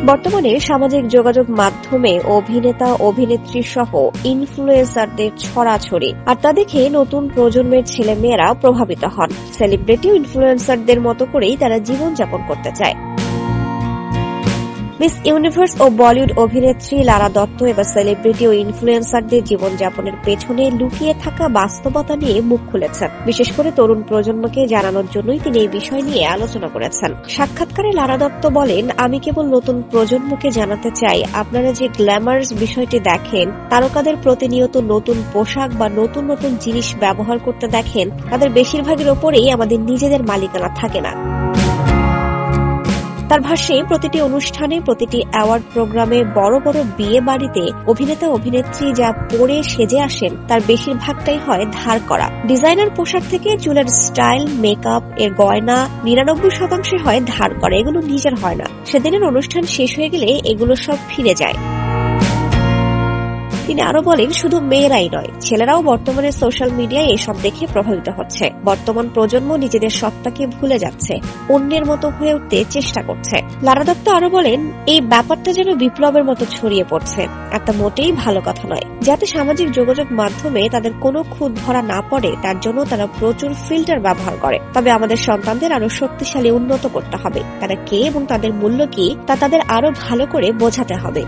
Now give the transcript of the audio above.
বর্তমানে সামাজিক যোগাযোগ মাধ্যমে অভিনেতা অভিনেত্রী সহ ইনফ্লুয়েন্সারদের ছড়াছড়ি, আর তা দেখে নতুন প্রজন্মের ছেলে মেয়েরা প্রভাবিত হন। সেলিব্রিটি ইনফ্লুয়েন্সারদের মতো করেই তারা জীবনযাপন করতে চায়। মিস ইউনিভার্স ও বলিউড অভিনেত্রী লারা দত্ত এবার সেলিব্রিটি ও ইনফ্লুয়েন্সারদের জীবনযাপনের পেছনে লুকিয়ে থাকা বাস্তবতা নিয়ে মুখ খুলেছেন। বিশেষ করে তরুণ প্রজন্মকে জানানোর জন্যই তিনি এই বিষয় নিয়ে আলোচনা করেছেন। সাক্ষাৎকারে লারা দত্ত বলেন, আমি কেবল নতুন প্রজন্মকে জানাতে চাই, আপনারা যে গ্ল্যামারাস বিষয়টি দেখেন, তারকাদের প্রতিনিয়ত নতুন পোশাক বা নতুন নতুন জিনিস ব্যবহার করতে দেখেন, তাদের বেশিরভাগের ওপরেই আমাদের নিজেদের মালিকানা থাকে না। তার ভাষ্যে প্রতিটি অনুষ্ঠানে, প্রতিটি অ্যাওয়ার্ড প্রোগ্রামে, বড় বড় বিয়ে বাড়িতে অভিনেতা অভিনেত্রী যা পরে সেজে আসেন তার বেশিরভাগটাই হয় ধার করা। ডিজাইনার পোশাক থেকে চুলের স্টাইল, মেকআপ, এর গয়না 99% হয় ধার করা, এগুলো নিজের হয় না। সেদিনের অনুষ্ঠান শেষ হয়ে গেলে এগুলো সব ফিরে যায়। তিনি আরো বলেন, শুধু মেয়েরাই নয়, ছেলেরাও বর্তমানে সোশ্যাল মিডিয়ায় এসব দেখে প্রভাবিত হচ্ছে। বর্তমান প্রজন্ম নিজেদের সত্তাকে ভুলে যাচ্ছে, অন্যের মতো হয়ে উঠতে চেষ্টা করছে। লারা দত্ত আরো বলেন, এই ব্যাপারটা যেন বিপ্লবের মতো ছড়িয়ে পড়ছে, একটা মোটেই ভালো কথা নয়। যাতে সামাজিক যোগাযোগ মাধ্যমে তাদের কোনো খুঁত ধরা না পড়ে, তার জন্য তারা প্রচুর ফিল্টার ব্যবহার করে। তবে আমাদের সন্তানদের আরো শক্তিশালী, উন্নত করতে হবে। তারা কে এবং তাদের মূল্য কি তা তাদের আরো ভালো করে বোঝাতে হবে।